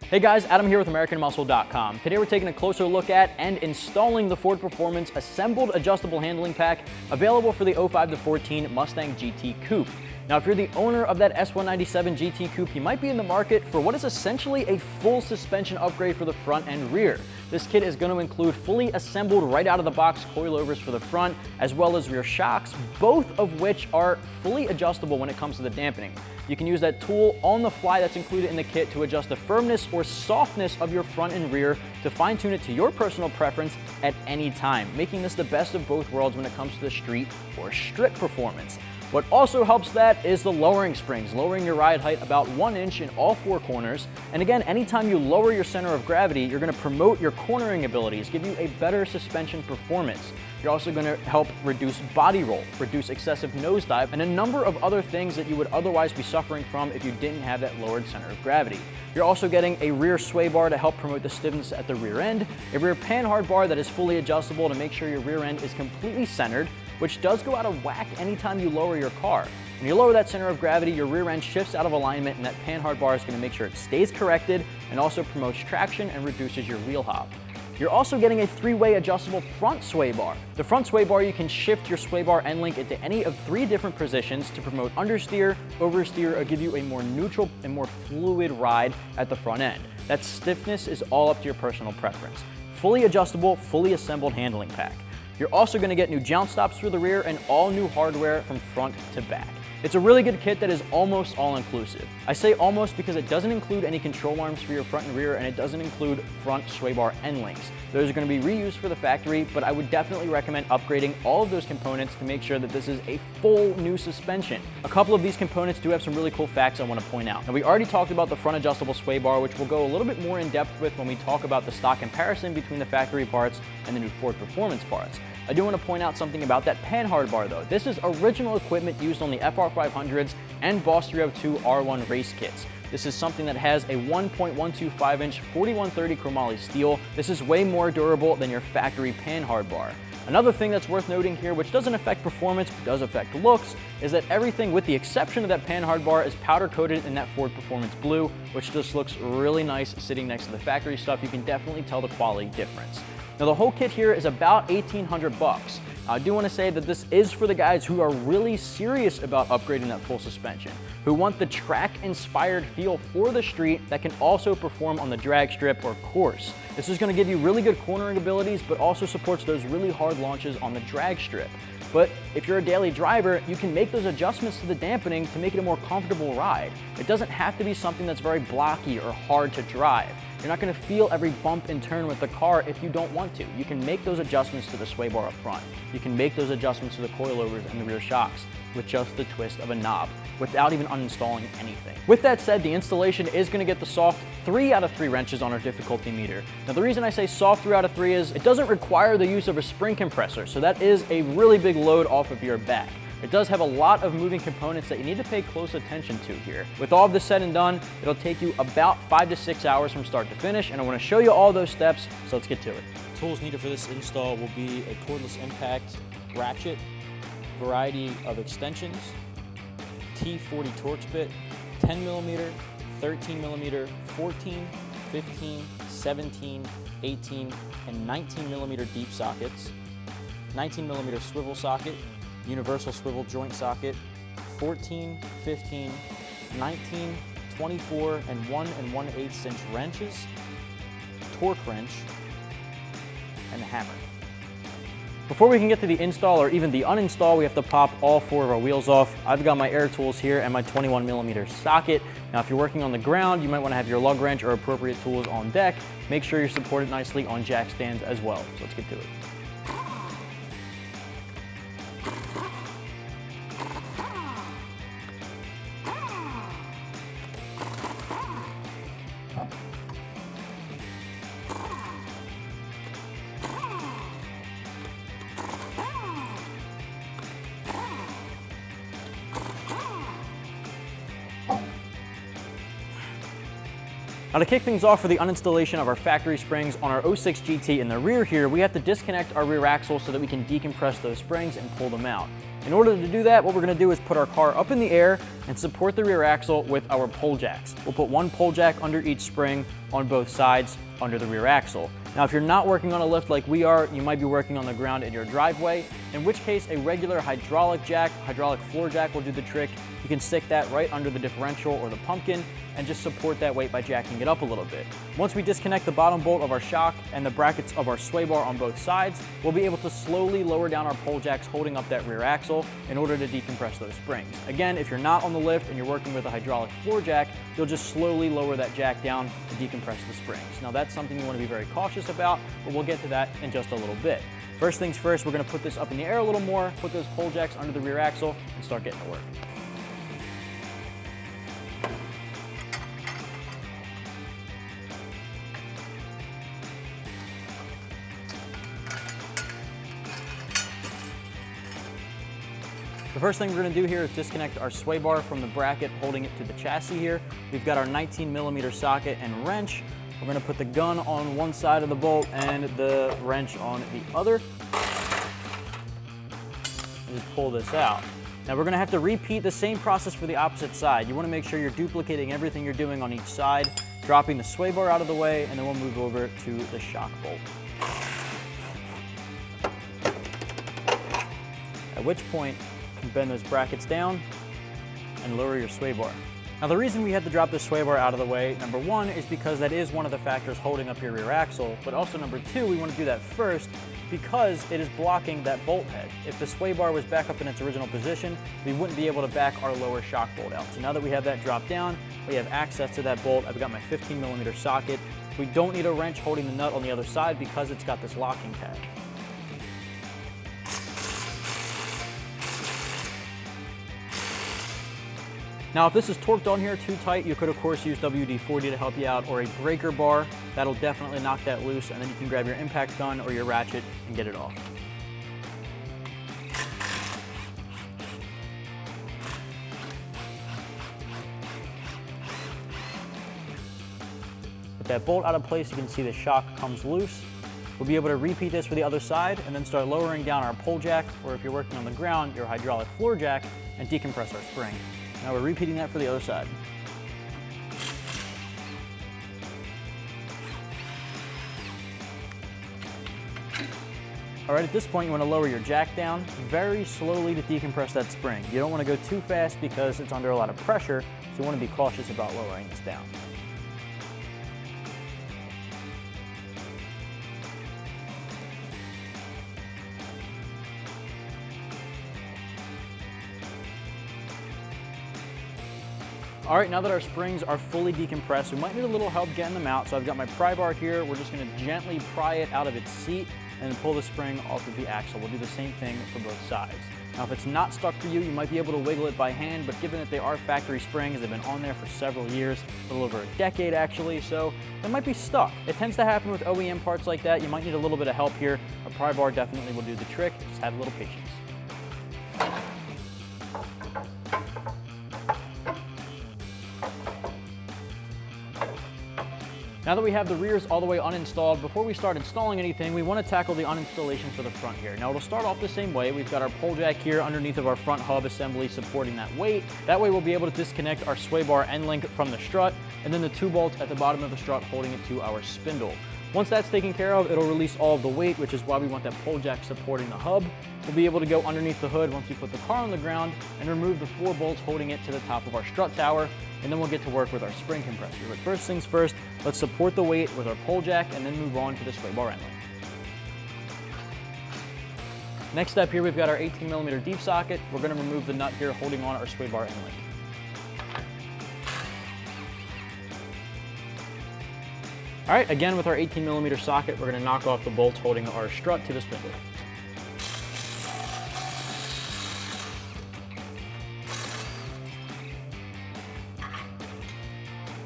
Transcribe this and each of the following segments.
Hey guys, Adam here with AmericanMuscle.com. Today we're taking a closer look at and installing the Ford Performance Assembled Adjustable Handling Pack available for the 05 to 14 Mustang GT Coupe. Now if you're the owner of that S197 GT Coupe, you might be in the market for what is essentially a full suspension upgrade for the front and rear. This kit is going to include fully assembled right out of the box coilovers for the front as well as rear shocks, both of which are fully adjustable when it comes to the dampening. You can use that tool on the fly that's included in the kit to adjust the firmness or softness of your front and rear to fine-tune it to your personal preference at any time, making this the best of both worlds when it comes to the street or strip performance. What also helps that is the lowering springs, lowering your ride height about 1 inch in all 4 corners. And again, anytime you lower your center of gravity, you're going to promote your cornering abilities, give you a better suspension performance. You're also going to help reduce body roll, reduce excessive nosedive, and a number of other things that you would otherwise be suffering from if you didn't have that lowered center of gravity. You're also getting a rear sway bar to help promote the stiffness at the rear end, a rear panhard bar that is fully adjustable to make sure your rear end is completely centered, which does go out of whack anytime you lower your car. When you lower that center of gravity, your rear end shifts out of alignment, and that panhard bar is going to make sure it stays corrected and also promotes traction and reduces your wheel hop. You're also getting a 3-way adjustable front sway bar. The front sway bar, you can shift your sway bar end link into any of 3 different positions to promote understeer, oversteer, or give you a more neutral and more fluid ride at the front end. That stiffness is all up to your personal preference. Fully adjustable, fully assembled handling pack. You're also going to get new joint stops for the rear and all new hardware from front to back. It's a really good kit that is almost all-inclusive. I say almost because it doesn't include any control arms for your front and rear, and it doesn't include front sway bar end links. Those are going to be reused for the factory, but I would definitely recommend upgrading all of those components to make sure that this is a full new suspension. A couple of these components do have some really cool facts I want to point out. Now, we already talked about the front adjustable sway bar, which we'll go a little bit more in depth with when we talk about the stock comparison between the factory parts and the new Ford Performance parts. I do want to point out something about that panhard bar though. This is original equipment used on the FR500s and Boss 302 R1 race kits. This is something that has a 1.125-inch 4130 chromoly steel. This is way more durable than your factory panhard bar. Another thing that's worth noting here, which doesn't affect performance but does affect looks, is that everything with the exception of that panhard bar is powder coated in that Ford Performance blue, which just looks really nice sitting next to the factory stuff. You can definitely tell the quality difference. Now the whole kit here is about $1,800. I do want to say that this is for the guys who are really serious about upgrading that full suspension, who want the track-inspired feel for the street that can also perform on the drag strip or course. This is going to give you really good cornering abilities, but also supports those really hard launches on the drag strip. But if you're a daily driver, you can make those adjustments to the dampening to make it a more comfortable ride. It doesn't have to be something that's very blocky or hard to drive. You're not going to feel every bump and turn with the car if you don't want to. You can make those adjustments to the sway bar up front. You can make those adjustments to the coilovers and the rear shocks with just the twist of a knob without even uninstalling anything. With that said, the installation is going to get the soft 3 out of 3 wrenches on our difficulty meter. Now the reason I say soft 3 out of 3 is it doesn't require the use of a spring compressor, so that is a really big load off of your back. It does have a lot of moving components that you need to pay close attention to here. With all of this said and done, it'll take you about 5 to 6 hours from start to finish, and I want to show you all those steps, so let's get to it. Tools needed for this install will be a cordless impact ratchet, variety of extensions, T40 Torx bit, 10mm, 13mm, 14, 15, 17, 18, and 19mm deep sockets, 19mm swivel socket, universal swivel joint socket, 14, 15, 19, 24, and 1 1/8 inch wrenches, torque wrench, and a hammer. Before we can get to the install or even the uninstall, we have to pop all 4 of our wheels off. I've got my air tools here and my 21mm socket. Now, if you're working on the ground, you might want to have your lug wrench or appropriate tools on deck. Make sure you're supported nicely on jack stands as well. So let's get to it. Now to kick things off for the uninstallation of our factory springs on our 06 GT in the rear here, we have to disconnect our rear axle so that we can decompress those springs and pull them out. In order to do that, what we're going to do is put our car up in the air, and support the rear axle with our pull jacks. We'll put one pull jack under each spring on both sides under the rear axle. Now, if you're not working on a lift like we are, you might be working on the ground in your driveway, in which case a regular hydraulic floor jack will do the trick. You can stick that right under the differential or the pumpkin and just support that weight by jacking it up a little bit. Once we disconnect the bottom bolt of our shock and the brackets of our sway bar on both sides, we'll be able to slowly lower down our pull jacks holding up that rear axle in order to decompress those springs. Again, if you're not on the lift and you're working with a hydraulic floor jack, you'll just slowly lower that jack down to decompress the springs. Now, that's something you want to be very cautious about, but we'll get to that in just a little bit. First things first, we're going to put this up in the air a little more, put those pull jacks under the rear axle, and start getting to work. The first thing we're going to do here is disconnect our sway bar from the bracket holding it to the chassis here. We've got our 19mm socket and wrench. We're going to put the gun on one side of the bolt and the wrench on the other. And just pull this out. Now we're going to have to repeat the same process for the opposite side. You want to make sure you're duplicating everything you're doing on each side, dropping the sway bar out of the way, and then we'll move over to the shock bolt. At which point, you can bend those brackets down and lower your sway bar. Now, the reason we had to drop the sway bar out of the way, number one, is because that is one of the factors holding up your rear axle, but also number two, we want to do that first because it is blocking that bolt head. If the sway bar was back up in its original position, we wouldn't be able to back our lower shock bolt out. So now that we have that dropped down, we have access to that bolt. I've got my 15mm socket. We don't need a wrench holding the nut on the other side because it's got this locking tag. Now, if this is torqued on here too tight, you could of course use WD-40 to help you out, or a breaker bar. That'll definitely knock that loose, and then you can grab your impact gun or your ratchet and get it off. With that bolt out of place, you can see the shock comes loose. We'll be able to repeat this for the other side and then start lowering down our pull jack, or if you're working on the ground, your hydraulic floor jack, and decompress our spring. Now we're repeating that for the other side. All right, at this point, you want to lower your jack down very slowly to decompress that spring. You don't want to go too fast because it's under a lot of pressure, so you want to be cautious about lowering this down. All right, now that our springs are fully decompressed, we might need a little help getting them out. So I've got my pry bar here. We're just gonna gently pry it out of its seat and pull the spring off of the axle. We'll do the same thing for both sides. Now, if it's not stuck for you, you might be able to wiggle it by hand, but given that they are factory springs, they've been on there for several years, a little over a decade actually, so they might be stuck. It tends to happen with OEM parts like that. You might need a little bit of help here. A pry bar definitely will do the trick. Just have a little patience. Now that we have the rears all the way uninstalled, before we start installing anything, we want to tackle the uninstallation for the front here. Now it'll start off the same way. We've got our pull jack here underneath of our front hub assembly supporting that weight. That way we'll be able to disconnect our sway bar end link from the strut, and then the two bolts at the bottom of the strut holding it to our spindle. Once that's taken care of, it'll release all of the weight, which is why we want that pull jack supporting the hub. We'll be able to go underneath the hood once we put the car on the ground and remove the 4 bolts holding it to the top of our strut tower, and then we'll get to work with our spring compressor. But first things first, let's support the weight with our pull jack and then move on to the sway bar end link. Next up here, we've got our 18mm deep socket. We're going to remove the nut here holding on our sway bar end link. All right, again with our 18mm socket, we're going to knock off the bolts holding our strut to the spindle.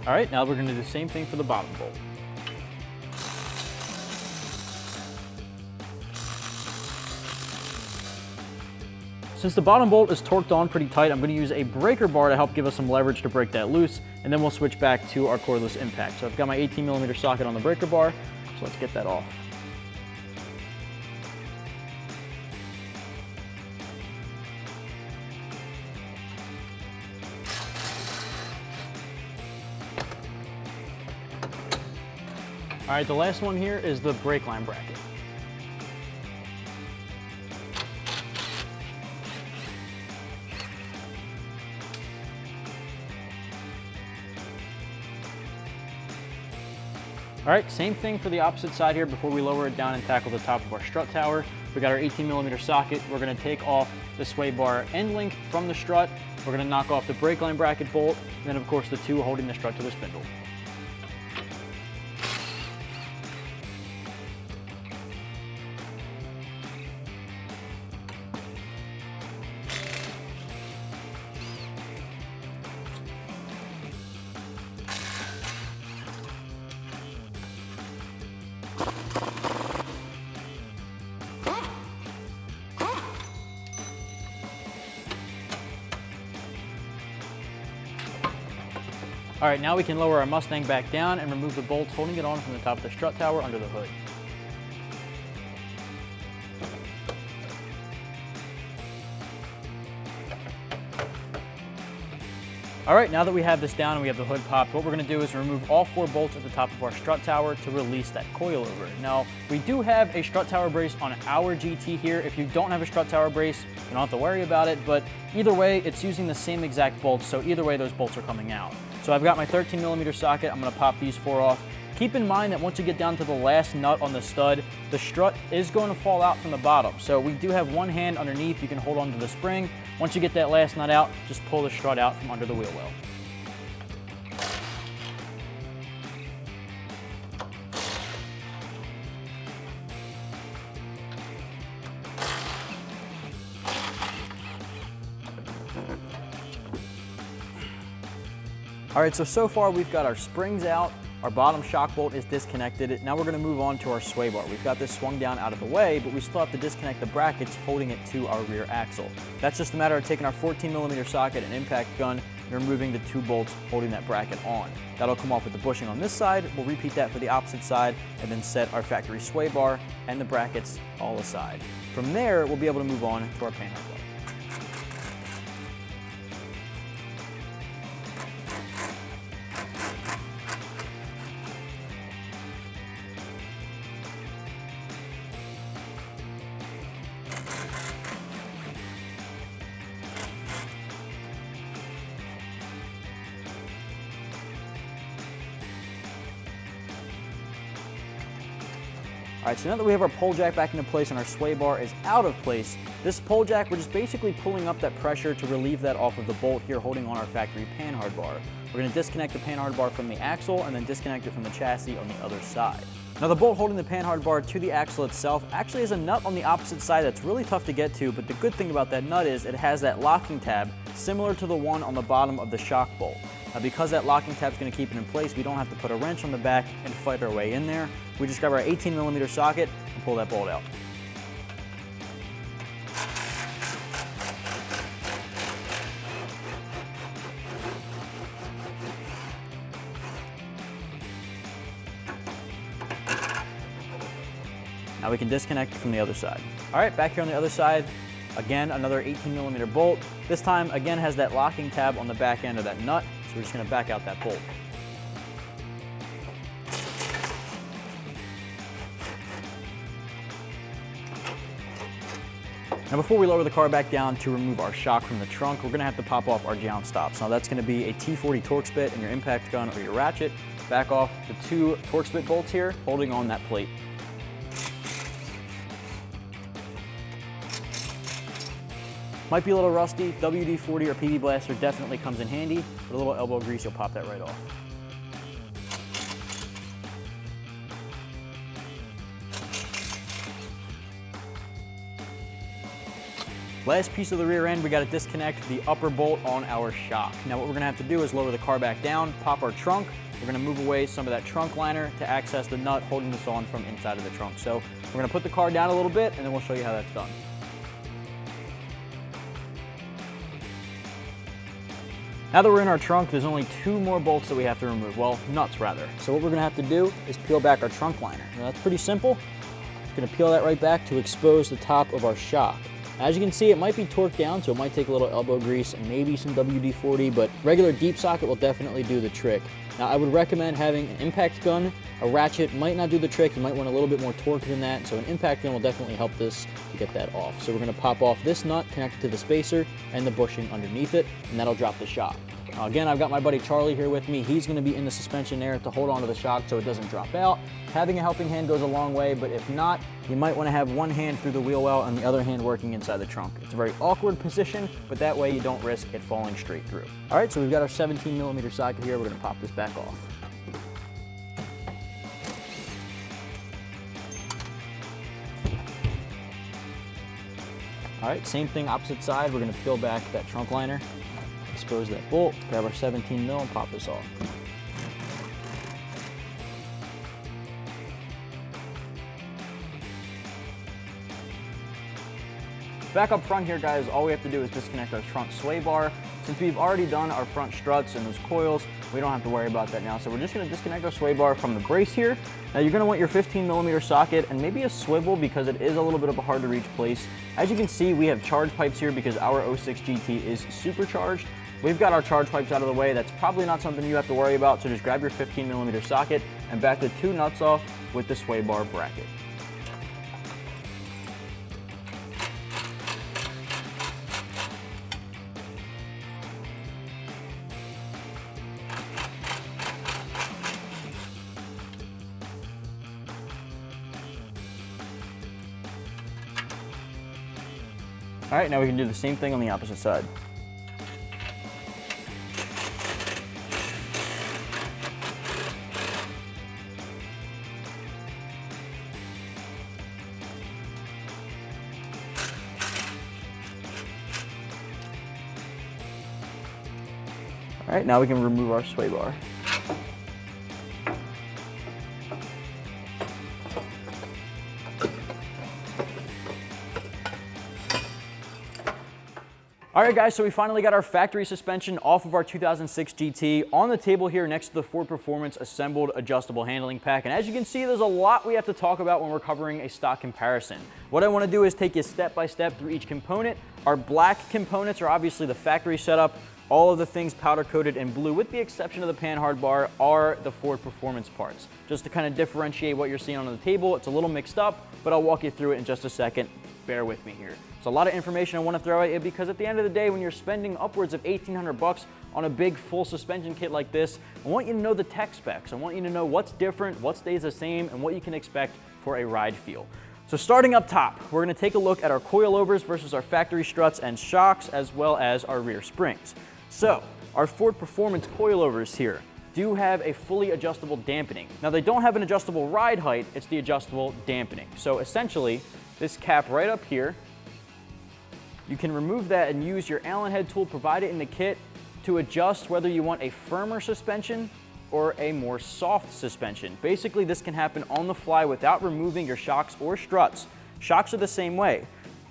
All right, now we're going to do the same thing for the bottom bolt. Since the bottom bolt is torqued on pretty tight, I'm going to use a breaker bar to help give us some leverage to break that loose, and then we'll switch back to our cordless impact. So I've got my 18mm socket on the breaker bar, so let's get that off. All right, the last one here is the brake line bracket. All right, same thing for the opposite side here before we lower it down and tackle the top of our strut tower. We got our 18mm socket. We're gonna take off the sway bar end link from the strut. We're gonna knock off the brake line bracket bolt, and then of course the two holding the strut to the spindle. All right, now we can lower our Mustang back down and remove the bolts holding it on from the top of the strut tower under the hood. All right, now that we have this down and we have the hood popped, what we're gonna do is remove all 4 bolts at the top of our strut tower to release that coil over. Now, we do have a strut tower brace on our GT here. If you don't have a strut tower brace, you don't have to worry about it, but either way, it's using the same exact bolts, so either way, those bolts are coming out. So I've got my 13mm socket. I'm gonna pop these 4 off. Keep in mind that once you get down to the last nut on the stud, the strut is going to fall out from the bottom. So we do have one hand underneath. You can hold onto the spring. Once you get that last nut out, just pull the strut out from under the wheel well. All right, so far we've got our springs out, our bottom shock bolt is disconnected. Now we're gonna move on to our sway bar. We've got this swung down out of the way, but we still have to disconnect the brackets holding it to our rear axle. That's just a matter of taking our 14mm socket and impact gun and removing the 2 bolts holding that bracket on. That'll come off with the bushing on this side. We'll repeat that for the opposite side and then set our factory sway bar and the brackets all aside. From there, we'll be able to move on to our panhard bar. All right, so now that we have our pole jack back into place and our sway bar is out of place, this pole jack, we're just basically pulling up that pressure to relieve that off of the bolt here holding on our factory panhard bar. We're gonna disconnect the panhard bar from the axle and then disconnect it from the chassis on the other side. Now the bolt holding the panhard bar to the axle itself actually has a nut on the opposite side that's really tough to get to, but the good thing about that nut is it has that locking tab similar to the one on the bottom of the shock bolt. Now because that locking tab's gonna keep it in place, we don't have to put a wrench on the back and fight our way in there. We just grab our 18mm socket and pull that bolt out. Now we can disconnect from the other side. All right, back here on the other side, again, another 18mm bolt. This time, again, has that locking tab on the back end of that nut, so we're just gonna back out that bolt. Now before we lower the car back down to remove our shock from the trunk, we're gonna have to pop off our jound stops. Now that's gonna be a T40 Torx bit and your impact gun or your ratchet. Back off the 2 Torx bit bolts here, holding on that plate. Might be a little rusty, WD-40 or PB Blaster definitely comes in handy. With a little elbow grease, you'll pop that right off. Last piece of the rear end, we gotta disconnect the upper bolt on our shock. Now what we're gonna have to do is lower the car back down, pop our trunk. We're gonna move away some of that trunk liner to access the nut holding this on from inside of the trunk. So we're gonna put the car down a little bit and then we'll show you how that's done. Now that we're in our trunk, there's only 2 more bolts that we have to remove. Well, nuts rather. So what we're gonna have to do is peel back our trunk liner. Now that's pretty simple. Just gonna peel that right back to expose the top of our shock. As you can see, it might be torqued down, so it might take a little elbow grease and maybe some WD-40, but regular deep socket will definitely do the trick. Now, I would recommend having an impact gun. A ratchet might not do the trick. You might want a little bit more torque than that, so an impact gun will definitely help this to get that off. So we're gonna pop off this nut connected to the spacer and the bushing underneath it, and that'll drop the shock. Now again, I've got my buddy Charlie here with me. He's gonna be in the suspension there to hold onto the shock so it doesn't drop out. Having a helping hand goes a long way, but if not, you might wanna have one hand through the wheel well and the other hand working inside the trunk. It's a very awkward position, but that way you don't risk it falling straight through. All right, so we've got our 17mm socket here. We're gonna pop this back off. All right, same thing, opposite side. We're gonna peel back that trunk liner, expose that bolt, grab our 17mm and pop this off. Back up front here, guys, all we have to do is disconnect our front sway bar. Since we've already done our front struts and those coils, we don't have to worry about that now. So we're just gonna disconnect our sway bar from the brace here. Now you're gonna want your 15mm socket and maybe a swivel because it is a little bit of a hard to reach place. As you can see, we have charge pipes here because our 06 GT is supercharged. We've got our charge pipes out of the way. That's probably not something you have to worry about. So just grab your 15mm socket and back the two nuts off with the sway bar bracket. All right, now we can do the same thing on the opposite side. All right, now we can remove our sway bar. All right, guys, so we finally got our factory suspension off of our 2006 GT on the table here next to the Ford Performance assembled adjustable handling pack. And as you can see, there's a lot we have to talk about when we're covering a stock comparison. What I want to do is take you step by step through each component. Our black components are obviously the factory setup. All of the things powder coated in blue, with the exception of the panhard bar, are the Ford Performance parts. Just to kind of differentiate what you're seeing on the table, it's a little mixed up, but I'll walk you through it in just a second. Bear with me here. It's a lot of information I want to throw at you because at the end of the day, when you're spending upwards of $1,800 on a big full suspension kit like this, I want you to know the tech specs. I want you to know what's different, what stays the same, and what you can expect for a ride feel. So starting up top, we're going to take a look at our coilovers versus our factory struts and shocks, as well as our rear springs. So our Ford Performance coilovers here do have a fully adjustable dampening. Now they don't have an adjustable ride height, it's the adjustable dampening. So essentially, this cap right up here, you can remove that and use your Allen head tool provided in the kit to adjust whether you want a firmer suspension or a more soft suspension. Basically, this can happen on the fly without removing your shocks or struts. Shocks are the same way.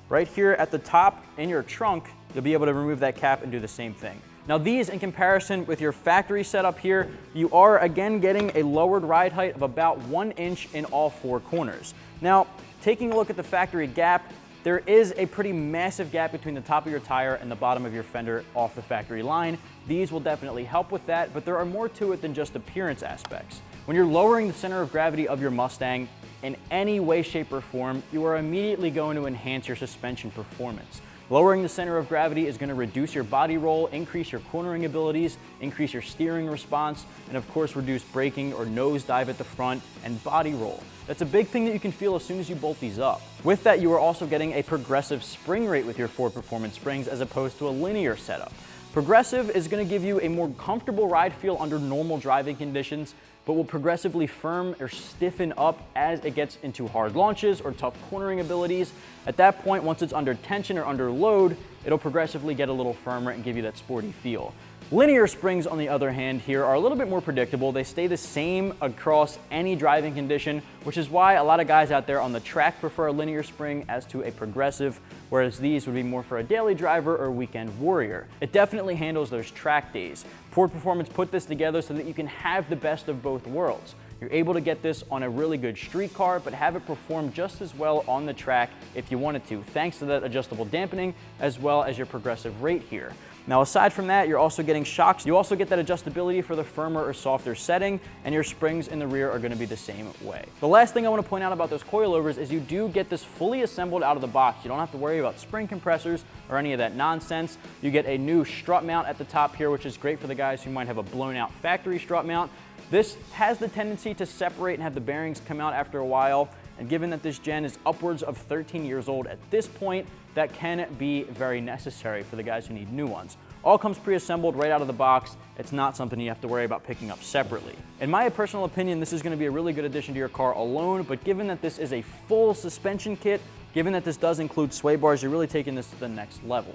Right here at the top in your trunk, you'll be able to remove that cap and do the same thing. Now these, in comparison with your factory setup here, you are again getting a lowered ride height of about 1 inch in all four corners. Now, taking a look at the factory gap, there is a pretty massive gap between the top of your tire and the bottom of your fender off the factory line. These will definitely help with that, but there are more to it than just appearance aspects. When you're lowering the center of gravity of your Mustang in any way, shape, or form, you are immediately going to enhance your suspension performance. Lowering the center of gravity is going to reduce your body roll, increase your cornering abilities, increase your steering response, and of course reduce braking or nose dive at the front and body roll. That's a big thing that you can feel as soon as you bolt these up. With that, you are also getting a progressive spring rate with your Ford Performance springs as opposed to a linear setup. Progressive is going to give you a more comfortable ride feel under normal driving conditions, but will progressively firm or stiffen up as it gets into hard launches or tough cornering abilities. At that point, once it's under tension or under load, it'll progressively get a little firmer and give you that sporty feel. Linear springs, on the other hand, here are a little bit more predictable. They stay the same across any driving condition, which is why a lot of guys out there on the track prefer a linear spring as to a progressive, whereas these would be more for a daily driver or weekend warrior. It definitely handles those track days. Ford Performance put this together so that you can have the best of both worlds. You're able to get this on a really good street car, but have it perform just as well on the track if you wanted to, thanks to that adjustable dampening as well as your progressive rate here. Now, aside from that, you're also getting shocks. You also get that adjustability for the firmer or softer setting, and your springs in the rear are gonna be the same way. The last thing I wanna point out about those coilovers is you do get this fully assembled out of the box. You don't have to worry about spring compressors or any of that nonsense. You get a new strut mount at the top here, which is great for the guys who might have a blown out factory strut mount. This has the tendency to separate and have the bearings come out after a while, and given that this gen is upwards of 13 years old at this point, that can be very necessary for the guys who need new ones. All comes pre-assembled right out of the box. It's not something you have to worry about picking up separately. In my personal opinion, this is going to be a really good addition to your car alone, but given that this is a full suspension kit, given that this does include sway bars, you're really taking this to the next level.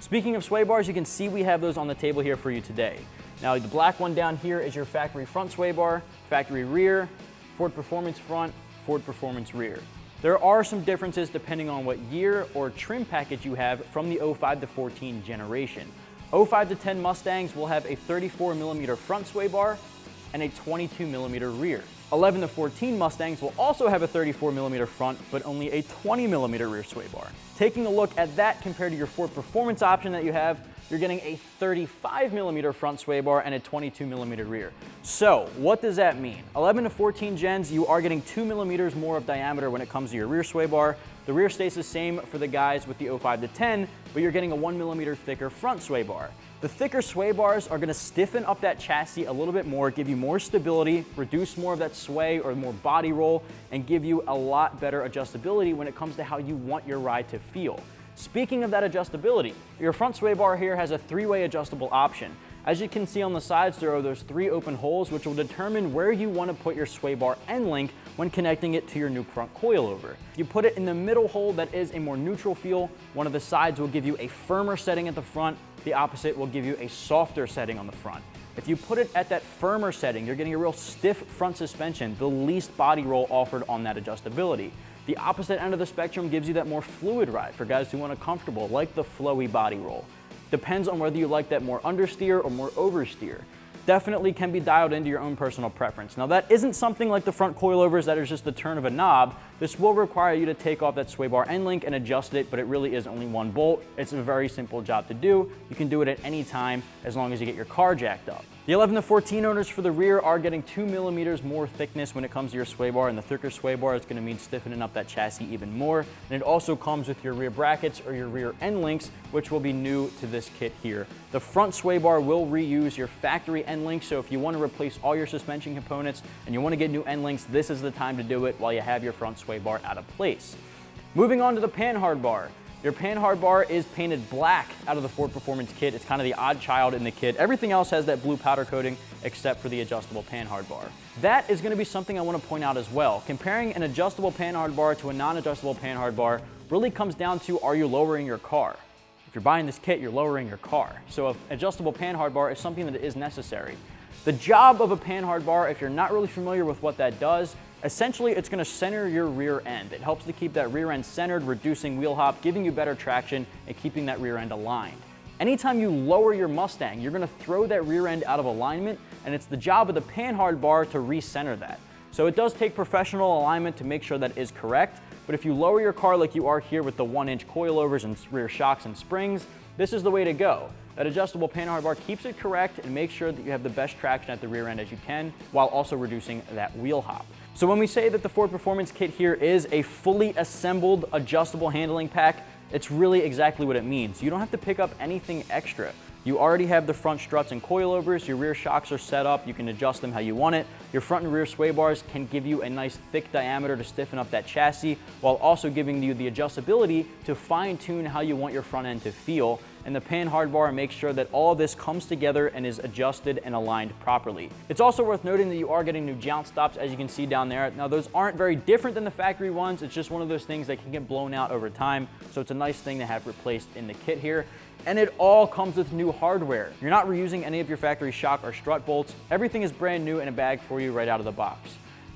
Speaking of sway bars, you can see we have those on the table here for you today. Now, the black one down here is your factory front sway bar, factory rear, Ford Performance front, Ford Performance rear. There are some differences depending on what year or trim package you have from the 05 to 14 generation. 05 to 10 Mustangs will have a 34mm front sway bar and a 22mm rear. 11 to 14 Mustangs will also have a 34mm front, but only a 20mm rear sway bar. Taking a look at that compared to your Ford Performance option that you have, you're getting a 35mm front sway bar and a 22mm rear. So what does that mean? 11 to 14 gens, you are getting 2mm more of diameter when it comes to your rear sway bar. The rear stays the same for the guys with the 05 to 10, but you're getting a 1mm thicker front sway bar. The thicker sway bars are going to stiffen up that chassis a little bit more, give you more stability, reduce more of that sway or more body roll, and give you a lot better adjustability when it comes to how you want your ride to feel. Speaking of that adjustability, your front sway bar here has a 3-way adjustable option. As you can see on the sides, there are those 3 open holes which will determine where you want to put your sway bar end link when connecting it to your new front coilover. If you put it in the middle hole that is a more neutral feel, one of the sides will give you a firmer setting at the front, the opposite will give you a softer setting on the front. If you put it at that firmer setting, you're getting a real stiff front suspension, the least body roll offered on that adjustability. The opposite end of the spectrum gives you that more fluid ride for guys who want a comfortable, like the flowy body roll. Depends on whether you like that more understeer or more oversteer. Definitely can be dialed into your own personal preference. Now, that isn't something like the front coilovers that is just the turn of a knob. This will require you to take off that sway bar end link and adjust it, but it really is only one bolt. It's a very simple job to do. You can do it at any time as long as you get your car jacked up. The 11 to 14 owners for the rear are getting 2mm more thickness when it comes to your sway bar, and the thicker sway bar is going to mean stiffening up that chassis even more. And it also comes with your rear brackets or your rear end links, which will be new to this kit here. The front sway bar will reuse your factory end links, so if you want to replace all your suspension components and you want to get new end links, this is the time to do it while you have your front sway bar out of place. Moving on to the panhard bar. Your panhard bar is painted black out of the Ford Performance kit. It's kind of the odd child in the kit. Everything else has that blue powder coating except for the adjustable panhard bar. That is going to be something I want to point out as well. Comparing an adjustable panhard bar to a non-adjustable panhard bar really comes down to, are you lowering your car? If you're buying this kit, you're lowering your car. So an adjustable panhard bar is something that is necessary. The job of a panhard bar, if you're not really familiar with what that does, essentially it's going to center your rear end. It helps to keep that rear end centered, reducing wheel hop, giving you better traction, and keeping that rear end aligned. Anytime you lower your Mustang, you're going to throw that rear end out of alignment, and it's the job of the panhard bar to recenter that. So it does take professional alignment to make sure that is correct, but if you lower your car like you are here with the 1-inch coilovers and rear shocks and springs, this is the way to go. That adjustable panhard bar keeps it correct and makes sure that you have the best traction at the rear end as you can, while also reducing that wheel hop. So when we say that the Ford Performance kit here is a fully assembled adjustable handling pack, it's really exactly what it means. You don't have to pick up anything extra. You already have the front struts and coilovers, your rear shocks are set up, you can adjust them how you want it. Your front and rear sway bars can give you a nice thick diameter to stiffen up that chassis, while also giving you the adjustability to fine-tune how you want your front end to feel. And the panhard bar makes sure that all of this comes together and is adjusted and aligned properly. It's also worth noting that you are getting new jout stops, as you can see down there. Now, those aren't very different than the factory ones. It's just one of those things that can get blown out over time. So it's a nice thing to have replaced in the kit here. And it all comes with new hardware. You're not reusing any of your factory shock or strut bolts. Everything is brand new in a bag for you right out of the box.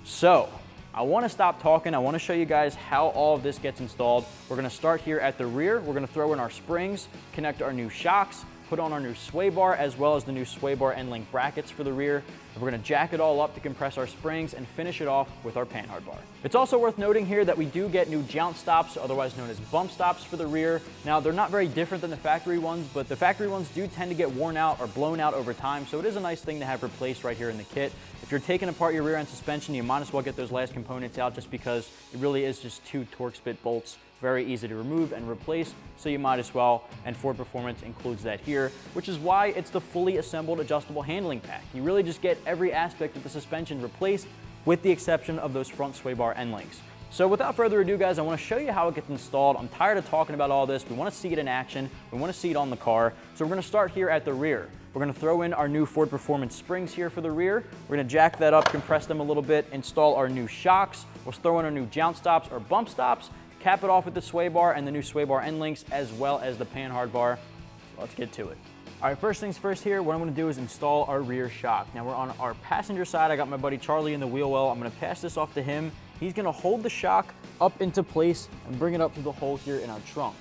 So I want to stop talking. I want to show you guys how all of this gets installed. We're going to start here at the rear. We're going to throw in our springs, connect our new shocks, put on our new sway bar as well as the new sway bar end link brackets for the rear. And we're going to jack it all up to compress our springs and finish it off with our panhard bar. It's also worth noting here that we do get new jounce stops, otherwise known as bump stops for the rear. Now, they're not very different than the factory ones, but the factory ones do tend to get worn out or blown out over time, so it is a nice thing to have replaced right here in the kit. If you're taking apart your rear end suspension, you might as well get those last components out just because it really is just 2 Torx bit bolts. Very easy to remove and replace, so you might as well, and Ford Performance includes that here, which is why it's the fully assembled adjustable handling pack. You really just get every aspect of the suspension replaced with the exception of those front sway bar end links. So without further ado, guys, I want to show you how it gets installed. I'm tired of talking about all this. We want to see it in action. We want to see it on the car. So we're going to start here at the rear. We're going to throw in our new Ford Performance springs here for the rear. We're going to jack that up, compress them a little bit, install our new shocks. We'll throw in our new jounce stops or bump stops, cap it off with the sway bar and the new sway bar end links as well as the panhard bar. So let's get to it. All right, first things first here, what I'm gonna do is install our rear shock. Now we're on our passenger side. I got my buddy Charlie in the wheel well. I'm gonna pass this off to him. He's gonna hold the shock up into place and bring it up through the hole here in our trunk.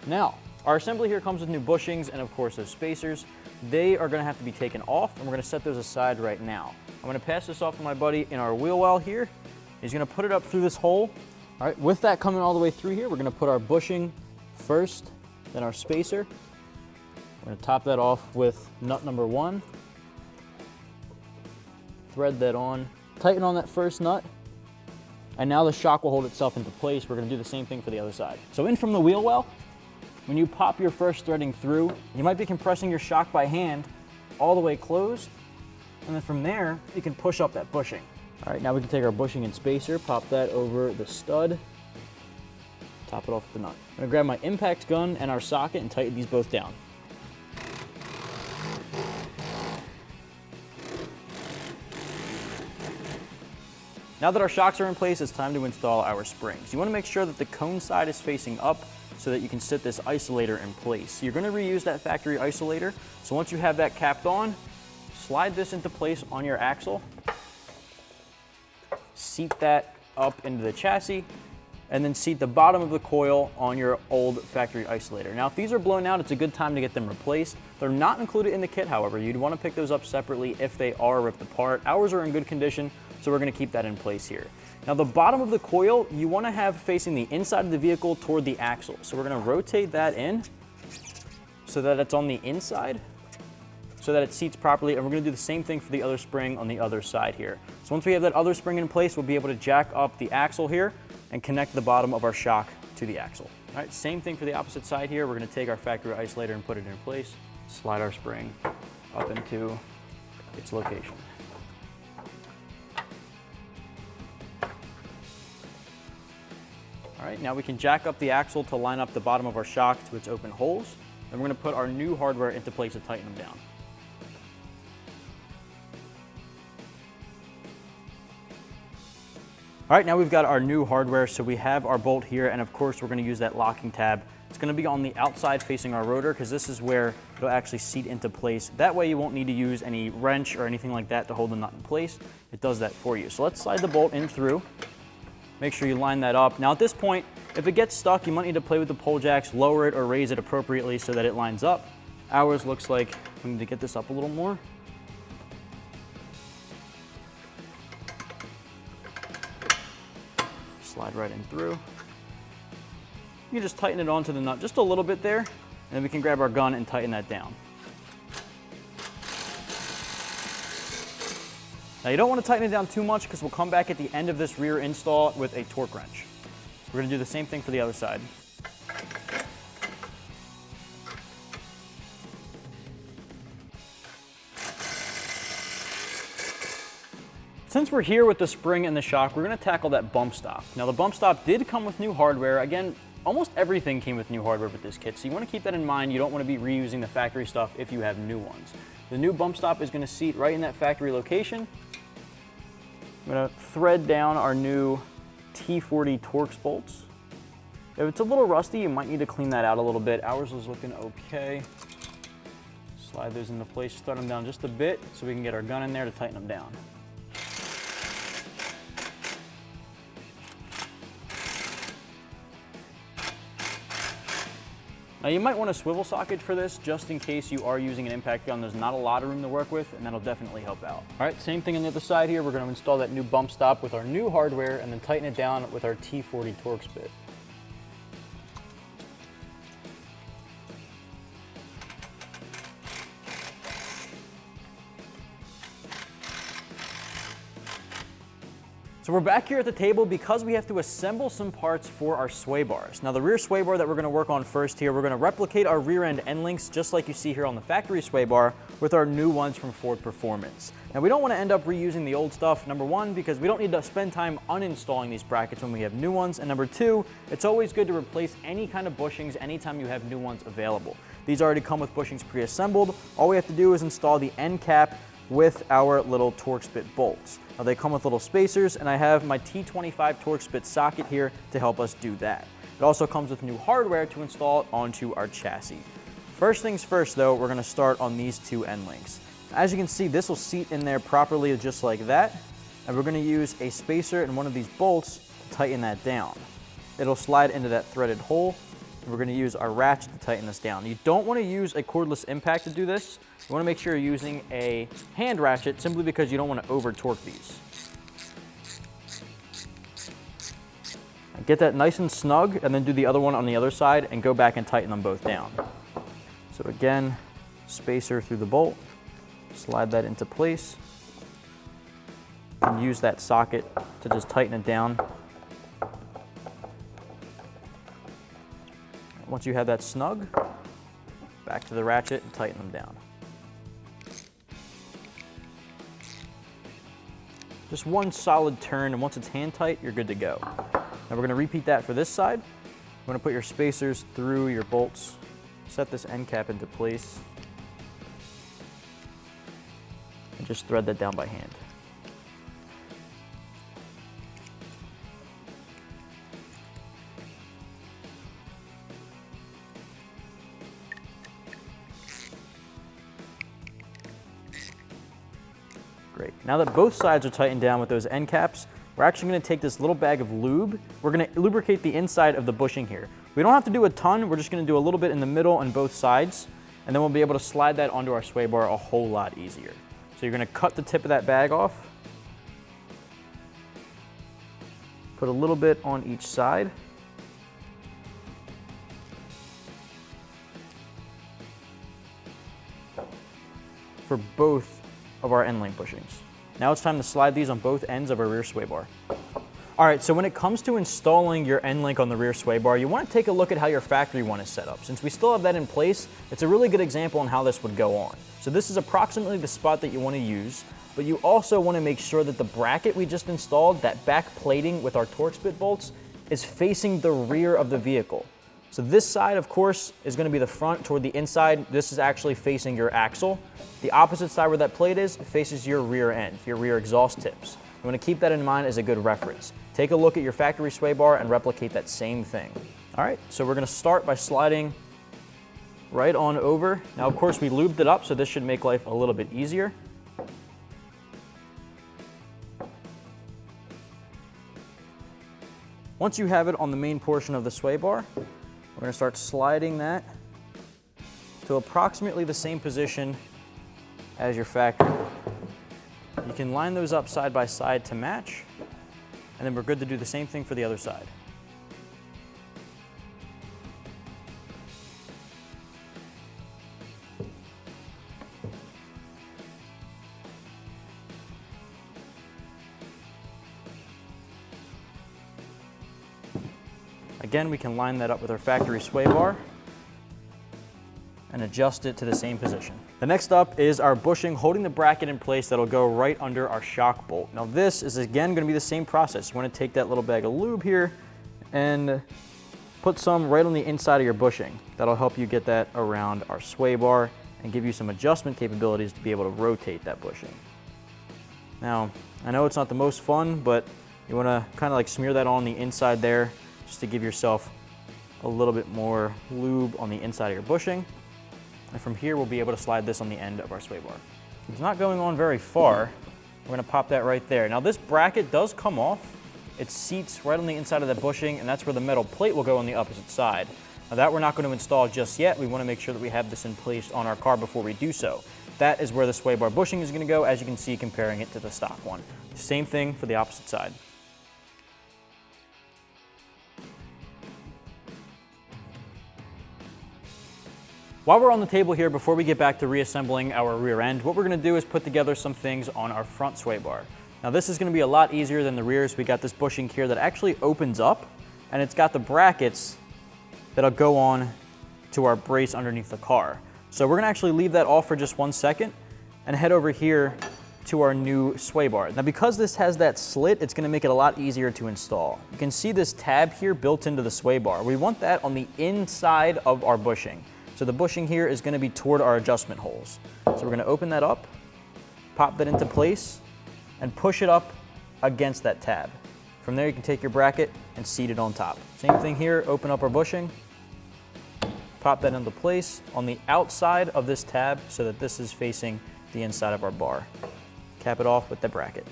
Now, our assembly here comes with new bushings and of course those spacers. They are gonna have to be taken off and we're gonna set those aside right now. I'm gonna pass this off to my buddy in our wheel well here. He's gonna put it up through this hole. All right, with that coming all the way through here, we're gonna put our bushing first, then our spacer. We're gonna top that off with nut number 1. Thread that on, tighten on that first nut, and now the shock will hold itself into place. We're gonna do the same thing for the other side. So in from the wheel well, when you pop your first threading through, you might be compressing your shock by hand all the way closed, and then from there, you can push up that bushing. All right, now we can take our bushing and spacer, pop that over the stud, top it off with the nut. I'm gonna grab my impact gun and our socket and tighten these both down. Now that our shocks are in place, it's time to install our springs. You wanna make sure that the cone side is facing up so that you can sit this isolator in place. You're gonna reuse that factory isolator, so once you have that capped on, slide this into place on your axle, seat that up into the chassis, and then seat the bottom of the coil on your old factory isolator. Now, if these are blown out, it's a good time to get them replaced. They're not included in the kit, however. You'd want to pick those up separately if they are ripped apart. Ours are in good condition, so we're going to keep that in place here. Now, the bottom of the coil, you want to have facing the inside of the vehicle toward the axle. So we're going to rotate that in so that it's on the inside, so that it seats properly, and we're gonna do the same thing for the other spring on the other side here. So once we have that other spring in place, we'll be able to jack up the axle here and connect the bottom of our shock to the axle. All right, same thing for the opposite side here. We're gonna take our factory isolator and put it in place, slide our spring up into its location. All right, now we can jack up the axle to line up the bottom of our shock to its open holes, and we're gonna put our new hardware into place to tighten them down. All right, now we've got our new hardware, so we have our bolt here, and of course we're gonna use that locking tab. It's gonna be on the outside facing our rotor, because this is where it'll actually seat into place. That way you won't need to use any wrench or anything like that to hold the nut in place. It does that for you. So let's slide the bolt in through. Make sure you line that up. Now at this point, if it gets stuck, you might need to play with the pole jacks, lower it or raise it appropriately so that it lines up. Ours looks like we need to get this up a little more. Slide right in through. You can just tighten it onto the nut just a little bit there, and then we can grab our gun and tighten that down. Now you don't want to tighten it down too much because we'll come back at the end of this rear install with a torque wrench. We're going to do the same thing for the other side. Since we're here with the spring and the shock, we're going to tackle that bump stop. Now the bump stop did come with new hardware. Again, almost everything came with new hardware with this kit, so you want to keep that in mind. You don't want to be reusing the factory stuff if you have new ones. The new bump stop is going to seat right in that factory location. I'm going to thread down our new T40 Torx bolts. If it's a little rusty, you might need to clean that out a little bit. Ours is looking okay. Slide those into place, thread them down just a bit so we can get our gun in there to tighten them down. Now you might want a swivel socket for this, just in case you are using an impact gun. There's not a lot of room to work with, and that'll definitely help out. All right, same thing on the other side here. We're gonna install that new bump stop with our new hardware and then tighten it down with our T40 Torx bit. So we're back here at the table because we have to assemble some parts for our sway bars. Now the rear sway bar that we're gonna work on first here, we're gonna replicate our rear end end links just like you see here on the factory sway bar with our new ones from Ford Performance. Now we don't wanna end up reusing the old stuff, number one, because we don't need to spend time uninstalling these brackets when we have new ones, and number two, it's always good to replace any kind of bushings anytime you have new ones available. These already come with bushings pre-assembled. All we have to do is install the end cap with our little Torx bit bolts. Now they come with little spacers, and I have my T25 Torx bit socket here to help us do that. It also comes with new hardware to install it onto our chassis. First things first though, we're gonna start on these two end links. As you can see, this will seat in there properly just like that, and we're gonna use a spacer and one of these bolts to tighten that down. It'll slide into that threaded hole, and we're gonna use our ratchet to tighten this down. You don't wanna use a cordless impact to do this. You wanna make sure you're using a hand ratchet simply because you don't wanna over torque these. Get that nice and snug, and then do the other one on the other side and go back and tighten them both down. So again, spacer through the bolt, slide that into place, and use that socket to just tighten it down. Once you have that snug, back to the ratchet and tighten them down. Just one solid turn, and once it's hand tight, you're good to go. Now we're gonna repeat that for this side. You're gonna put your spacers through your bolts, set this end cap into place, and just thread that down by hand. Great. Now that both sides are tightened down with those end caps, we're actually going to take this little bag of lube. We're going to lubricate the inside of the bushing here. We don't have to do a ton. We're just going to do a little bit in the middle on both sides, and then we'll be able to slide that onto our sway bar a whole lot easier. So you're going to cut the tip of that bag off, put a little bit on each side, for both of our end link bushings. Now it's time to slide these on both ends of our rear sway bar. All right, so when it comes to installing your end link on the rear sway bar, you want to take a look at how your factory one is set up. Since we still have that in place, it's a really good example on how this would go on. So this is approximately the spot that you want to use, but you also want to make sure that the bracket we just installed, that back plating with our Torx bit bolts, is facing the rear of the vehicle. So this side, of course, is going to be the front toward the inside. This is actually facing your axle. The opposite side where that plate is faces your rear end, your rear exhaust tips. You want to keep that in mind as a good reference. Take a look at your factory sway bar and replicate that same thing. All right, so we're going to start by sliding right on over. Now, of course, we lubed it up, so this should make life a little bit easier. Once you have it on the main portion of the sway bar, we're going to start sliding that to approximately the same position as your factory. You can line those up side by side to match, and then we're good to do the same thing for the other side. Again, we can line that up with our factory sway bar and adjust it to the same position. The next up is our bushing holding the bracket in place that'll go right under our shock bolt. Now this is again gonna be the same process. You wanna take that little bag of lube here and put some right on the inside of your bushing. That'll help you get that around our sway bar and give you some adjustment capabilities to be able to rotate that bushing. Now, I know it's not the most fun, but you wanna kinda like smear that on the inside there just to give yourself a little bit more lube on the inside of your bushing. And from here, we'll be able to slide this on the end of our sway bar. It's not going on very far. We're gonna pop that right there. Now this bracket does come off. It seats right on the inside of that bushing, and that's where the metal plate will go on the opposite side. Now that we're not going to install just yet. We want to make sure that we have this in place on our car before we do so. That is where the sway bar bushing is going to go, as you can see comparing it to the stock one. Same thing for the opposite side. While we're on the table here, before we get back to reassembling our rear end, what we're going to do is put together some things on our front sway bar. Now this is going to be a lot easier than the rears. We got this bushing here that actually opens up, and it's got the brackets that'll go on to our brace underneath the car. So we're going to actually leave that off for just 1 second and head over here to our new sway bar. Now because this has that slit, it's going to make it a lot easier to install. You can see this tab here built into the sway bar. We want that on the inside of our bushing. So the bushing here is going to be toward our adjustment holes. So we're going to open that up, pop that into place, and push it up against that tab. From there you can take your bracket and seat it on top. Same thing here, open up our bushing, pop that into place on the outside of this tab so that this is facing the inside of our bar. Cap it off with the bracket.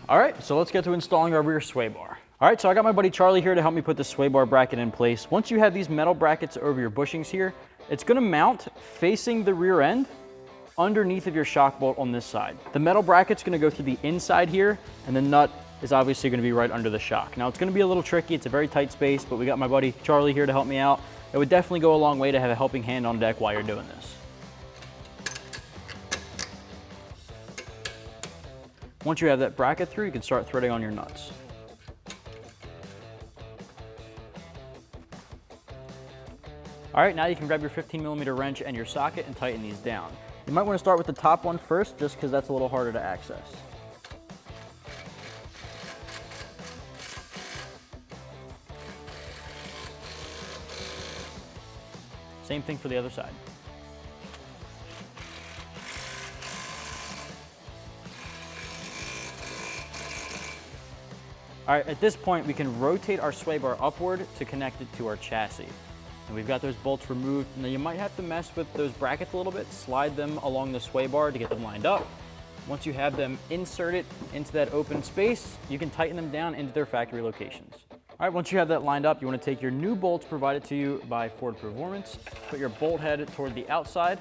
All right, so let's get to installing our rear sway bar. All right, so I got my buddy Charlie here to help me put the sway bar bracket in place. Once you have these metal brackets over your bushings here, it's gonna mount facing the rear end underneath of your shock bolt on this side. The metal bracket's gonna go through the inside here, and the nut is obviously gonna be right under the shock. Now it's gonna be a little tricky, it's a very tight space, but we got my buddy Charlie here to help me out. It would definitely go a long way to have a helping hand on deck while you're doing this. Once you have that bracket through, you can start threading on your nuts. All right, now you can grab your 15mm wrench and your socket and tighten these down. You might want to start with the top one first, just because that's a little harder to access. Same thing for the other side. All right, at this point, we can rotate our sway bar upward to connect it to our chassis. And we've got those bolts removed. Now you might have to mess with those brackets a little bit, slide them along the sway bar to get them lined up. Once you have them inserted into that open space, you can tighten them down into their factory locations. All right, once you have that lined up, you want to take your new bolts provided to you by Ford Performance, put your bolt head toward the outside,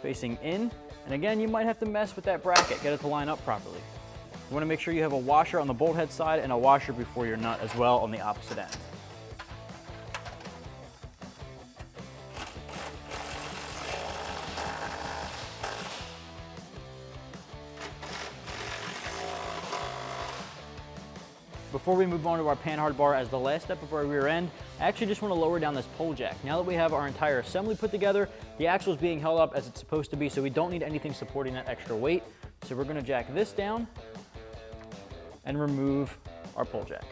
facing in, and again, you might have to mess with that bracket, get it to line up properly. You want to make sure you have a washer on the bolt head side and a washer before your nut as well on the opposite end. Before we move on to our panhard bar as the last step of our rear end, I actually just want to lower down this pole jack. Now that we have our entire assembly put together, the axle is being held up as it's supposed to be, so we don't need anything supporting that extra weight. So we're going to jack this down and remove our pole jack.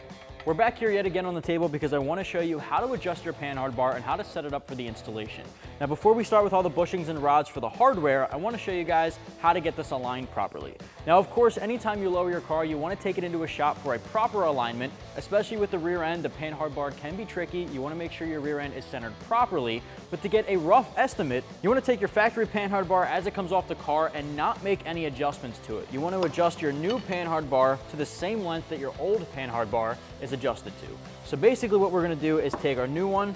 We're back here yet again on the table because I want to show you how to adjust your panhard bar and how to set it up for the installation. Now before we start with all the bushings and rods for the hardware, I want to show you guys how to get this aligned properly. Now of course, anytime you lower your car, you want to take it into a shop for a proper alignment, especially with the rear end. The panhard bar can be tricky. You want to make sure your rear end is centered properly, but to get a rough estimate, you want to take your factory panhard bar as it comes off the car and not make any adjustments to it. You want to adjust your new panhard bar to the same length that your old panhard bar is adjusted to. So basically what we're going to do is take our new one,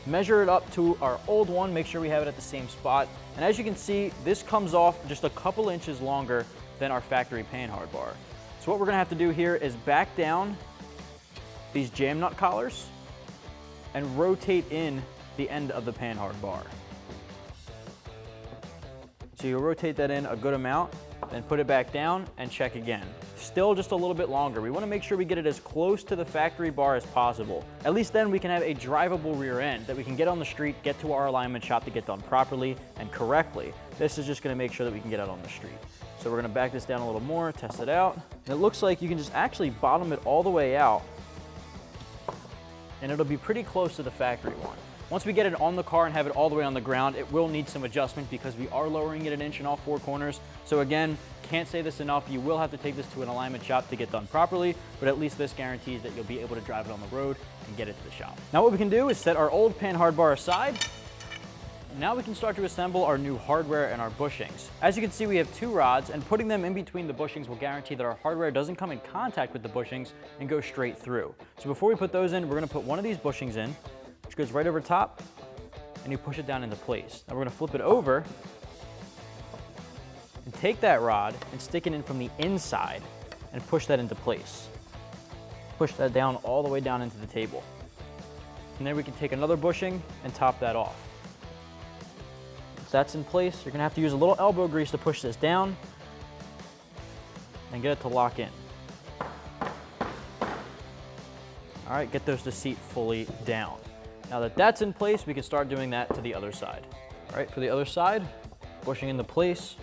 measure it up to our old one, make sure we have it at the same spot, and as you can see, this comes off just a couple inches longer than our factory panhard bar. So what we're going to have to do here is back down these jam nut collars and rotate in the end of the panhard bar. So you'll rotate that in a good amount, then put it back down and check again. Still just a little bit longer. We want to make sure we get it as close to the factory bar as possible. At least then we can have a drivable rear end that we can get on the street, get to our alignment shop to get done properly and correctly. This is just going to make sure that we can get out on the street. So we're going to back this down a little more, test it out. And it looks like you can just actually bottom it all the way out and it'll be pretty close to the factory one. Once we get it on the car and have it all the way on the ground, it will need some adjustment because we are lowering it an inch in all four corners. So again, can't say this enough, you will have to take this to an alignment shop to get done properly, but at least this guarantees that you'll be able to drive it on the road and get it to the shop. Now what we can do is set our old panhard bar aside. Now we can start to assemble our new hardware and our bushings. As you can see, we have two rods, and putting them in between the bushings will guarantee that our hardware doesn't come in contact with the bushings and go straight through. So before we put those in, we're going to put one of these bushings in. Just goes right over top, and you push it down into place. Now we're gonna flip it over and take that rod and stick it in from the inside and push that into place. Push that down all the way down into the table. And then we can take another bushing and top that off. Once that's in place, you're gonna have to use a little elbow grease to push this down and get it to lock in. All right, get those to seat fully down. Now that that's in place, we can start doing that to the other side. All right, for the other side, bushing into place,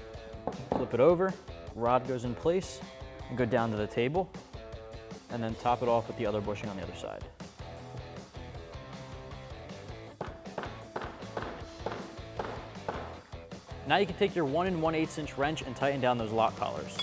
flip it over, rod goes in place, and go down to the table, and then top it off with the other bushing on the other side. Now you can take your 1 1/8 inch wrench and tighten down those lock collars.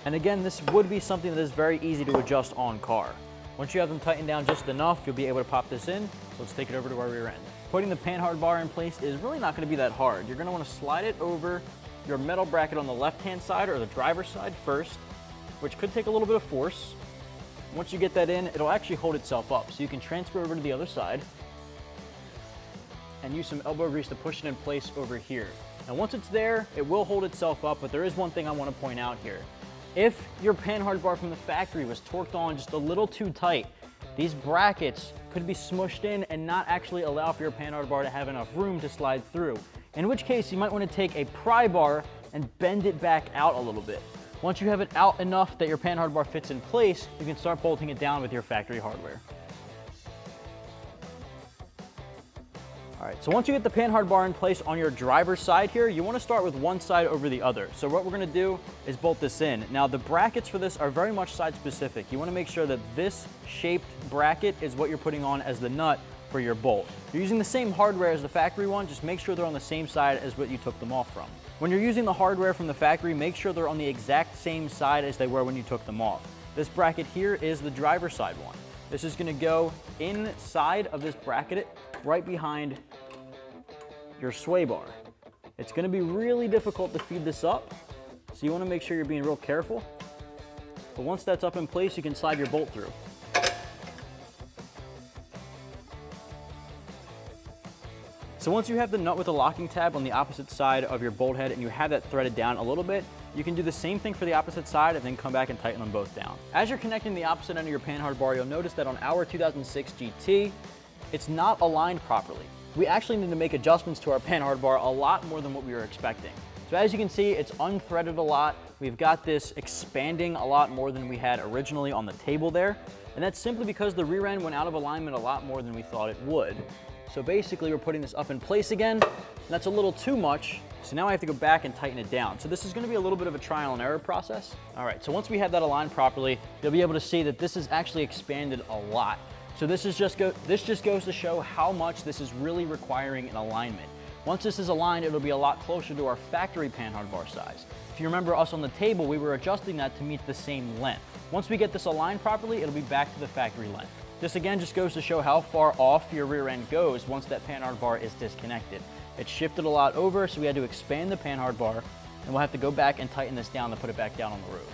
And again, this would be something that is very easy to adjust on car. Once you have them tightened down just enough, you'll be able to pop this in. So let's take it over to our rear end. Putting the panhard bar in place is really not going to be that hard. You're going to want to slide it over your metal bracket on the left-hand side or the driver's side first, which could take a little bit of force. Once you get that in, it'll actually hold itself up. So you can transfer over to the other side and use some elbow grease to push it in place over here. Now once it's there, it will hold itself up, but there is one thing I want to point out here. If your panhard bar from the factory was torqued on just a little too tight, these brackets could be smushed in and not actually allow for your panhard bar to have enough room to slide through. In which case, you might want to take a pry bar and bend it back out a little bit. Once you have it out enough that your panhard bar fits in place, you can start bolting it down with your factory hardware. All right, so once you get the panhard bar in place on your driver's side here, you want to start with one side over the other. So what we're going to do is bolt this in. Now the brackets for this are very much side specific. You want to make sure that this shaped bracket is what you're putting on as the nut for your bolt. You're using the same hardware as the factory one, just make sure they're on the same side as what you took them off from. When you're using the hardware from the factory, make sure they're on the exact same side as they were when you took them off. This bracket here is the driver's side one. This is going to go inside of this bracket right behind your sway bar. It's going to be really difficult to feed this up, so you want to make sure you're being real careful. But once that's up in place, you can slide your bolt through. So once you have the nut with the locking tab on the opposite side of your bolt head and you have that threaded down a little bit, you can do the same thing for the opposite side and then come back and tighten them both down. As you're connecting the opposite end of your panhard bar, you'll notice that on our 2006 GT, it's not aligned properly. We actually need to make adjustments to our panhard bar a lot more than what we were expecting. So as you can see, it's unthreaded a lot. We've got this expanding a lot more than we had originally on the table there. And that's simply because the rear end went out of alignment a lot more than we thought it would. So basically we're putting this up in place again, and that's a little too much. So now I have to go back and tighten it down. So this is going to be a little bit of a trial and error process. All right, so once we have that aligned properly, you'll be able to see that this is actually expanded a lot. So this just goes to show how much this is really requiring an alignment. Once this is aligned, it'll be a lot closer to our factory panhard bar size. If you remember us on the table, we were adjusting that to meet the same length. Once we get this aligned properly, it'll be back to the factory length. This again just goes to show how far off your rear end goes once that panhard bar is disconnected. It shifted a lot over, so we had to expand the panhard bar, and we'll have to go back and tighten this down to put it back down on the road.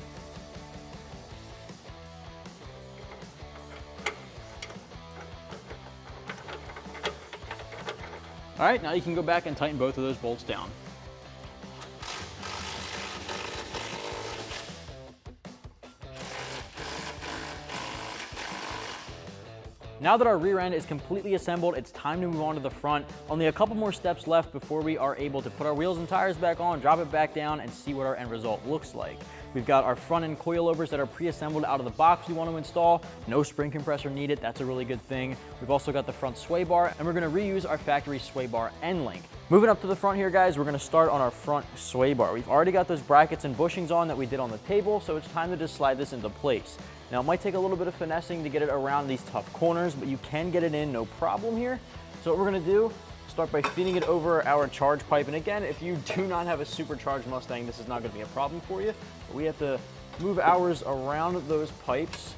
All right, now you can go back and tighten both of those bolts down. Now that our rear end is completely assembled, it's time to move on to the front. Only a couple more steps left before we are able to put our wheels and tires back on, drop it back down, and see what our end result looks like. We've got our front end coilovers that are pre-assembled out of the box we want to install. No spring compressor needed, that's a really good thing. We've also got the front sway bar, and we're going to reuse our factory sway bar end link. Moving up to the front here, guys, we're going to start on our front sway bar. We've already got those brackets and bushings on that we did on the table, so it's time to just slide this into place. Now, it might take a little bit of finessing to get it around these tough corners, but you can get it in no problem here. So what we're going to do, start by feeding it over our charge pipe. And again, if you do not have a supercharged Mustang, this is not going to be a problem for you. But we have to move ours around those pipes.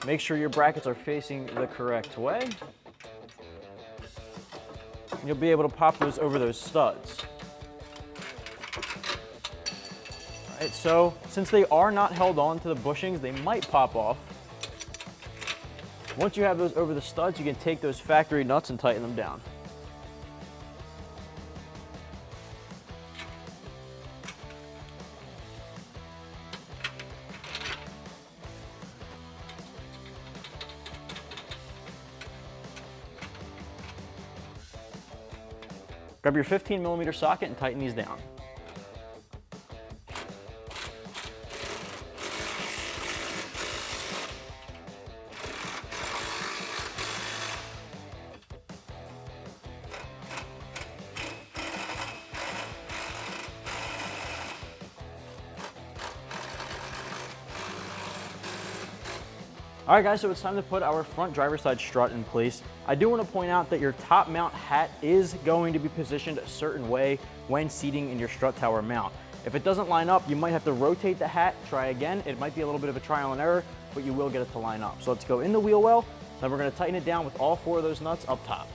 Make sure your brackets are facing the correct way. And you'll be able to pop those over those studs. All right, so since they are not held on to the bushings, they might pop off. Once you have those over the studs, you can take those factory nuts and tighten them down. Grab your 15mm socket and tighten these down. All right guys, so it's time to put our front driver's side strut in place. I do want to point out that your top mount hat is going to be positioned a certain way when seating in your strut tower mount. If it doesn't line up, you might have to rotate the hat, try again. It might be a little bit of a trial and error, but you will get it to line up. So let's go in the wheel well, then we're going to tighten it down with all 4 of those nuts up top.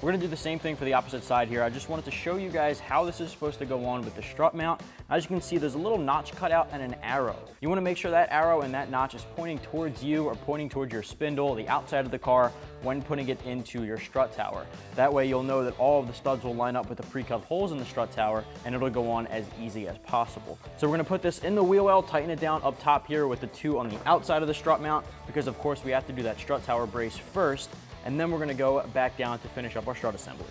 We're gonna do the same thing for the opposite side here. I just wanted to show you guys how this is supposed to go on with the strut mount. As you can see, there's a little notch cut out and an arrow. You wanna make sure that arrow and that notch is pointing towards you or pointing towards your spindle, the outside of the car, when putting it into your strut tower. That way you'll know that all of the studs will line up with the pre-cut holes in the strut tower and it'll go on as easy as possible. So we're gonna put this in the wheel well, tighten it down up top here with the 2 on the outside of the strut mount, because of course we have to do that strut tower brace first, and then we're gonna go back down to finish up our strut assembly.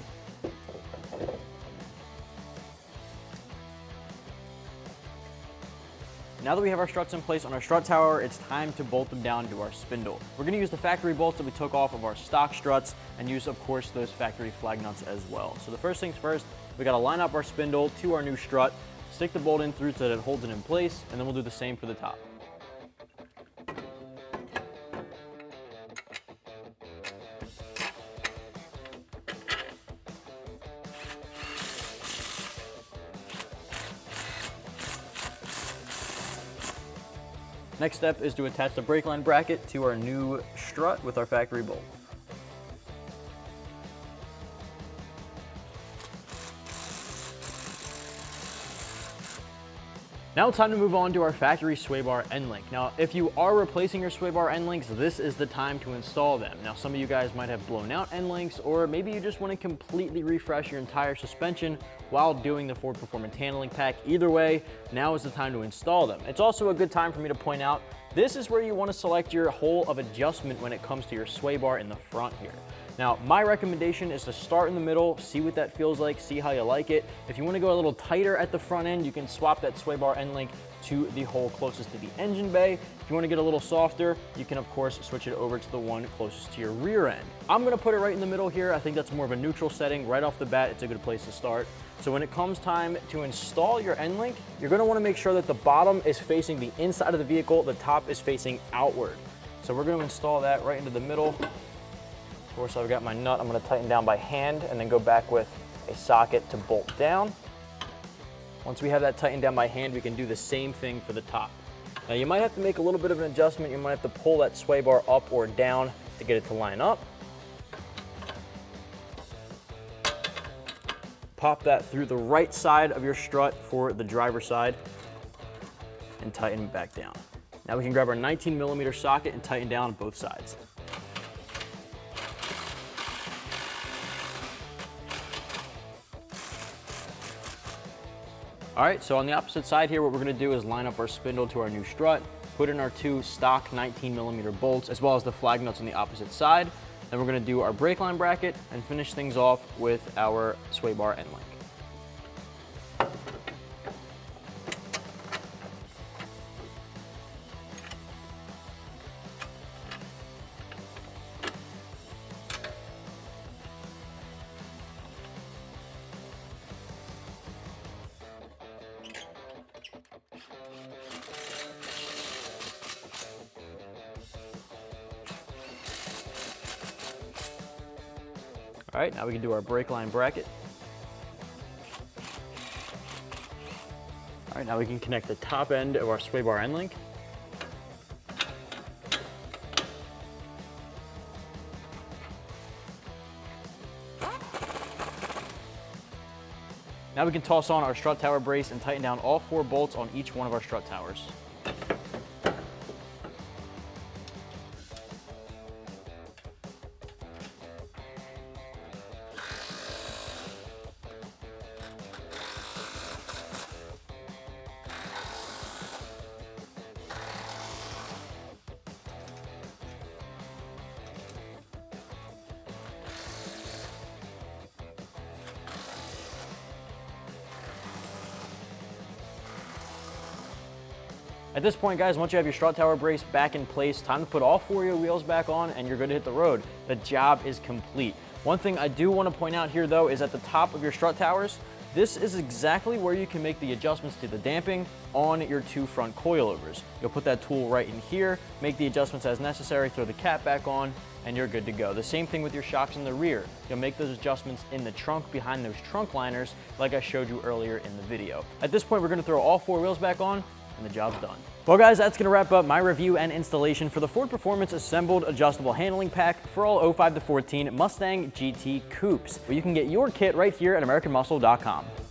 Now that we have our struts in place on our strut tower, it's time to bolt them down to our spindle. We're gonna use the factory bolts that we took off of our stock struts and use, of course, those factory flag nuts as well. So the first things first, we gotta line up our spindle to our new strut, stick the bolt in through so that it holds it in place, and then we'll do the same for the top. Next step is to attach the brake line bracket to our new strut with our factory bolt. Now it's time to move on to our factory sway bar end link. Now, if you are replacing your sway bar end links, this is the time to install them. Now, some of you guys might have blown out end links, or maybe you just want to completely refresh your entire suspension while doing the Ford Performance Handling Pack. Either way, now is the time to install them. It's also a good time for me to point out, this is where you want to select your hole of adjustment when it comes to your sway bar in the front here. Now, my recommendation is to start in the middle, see what that feels like, see how you like it. If you want to go a little tighter at the front end, you can swap that sway bar end link to the hole closest to the engine bay. If you want to get a little softer, you can of course switch it over to the one closest to your rear end. I'm going to put it right in the middle here. I think that's more of a neutral setting. Right off the bat, it's a good place to start. So when it comes time to install your end link, you're going to want to make sure that the bottom is facing the inside of the vehicle, the top is facing outward. So we're going to install that right into the middle. Of course, I've got my nut I'm going to tighten down by hand and then go back with a socket to bolt down. Once we have that tightened down by hand, we can do the same thing for the top. Now you might have to make a little bit of an adjustment. You might have to pull that sway bar up or down to get it to line up. Pop that through the right side of your strut for the driver's side and tighten it back down. Now we can grab our 19mm socket and tighten down on both sides. All right, so on the opposite side here, what we're gonna do is line up our spindle to our new strut, put in our 2 stock 19mm bolts, as well as the flag nuts on the opposite side. Then we're gonna do our brake line bracket and finish things off with our sway bar end link. All right, now we can do our brake line bracket. All right, now we can connect the top end of our sway bar end link. Now we can toss on our strut tower brace and tighten down all 4 bolts on each one of our strut towers. At this point, guys, once you have your strut tower brace back in place, time to put all 4 of your wheels back on and you're good to hit the road. The job is complete. One thing I do want to point out here, though, is at the top of your strut towers, this is exactly where you can make the adjustments to the damping on your 2 front coilovers. You'll put that tool right in here, make the adjustments as necessary, throw the cap back on, and you're good to go. The same thing with your shocks in the rear. You'll make those adjustments in the trunk behind those trunk liners like I showed you earlier in the video. At this point, we're going to throw all 4 wheels back on, and the job's done. Well, guys, that's going to wrap up my review and installation for the Ford Performance Assembled Adjustable Handling Pack for all 05 to 14 Mustang GT Coupes. Well, you can get your kit right here at AmericanMuscle.com.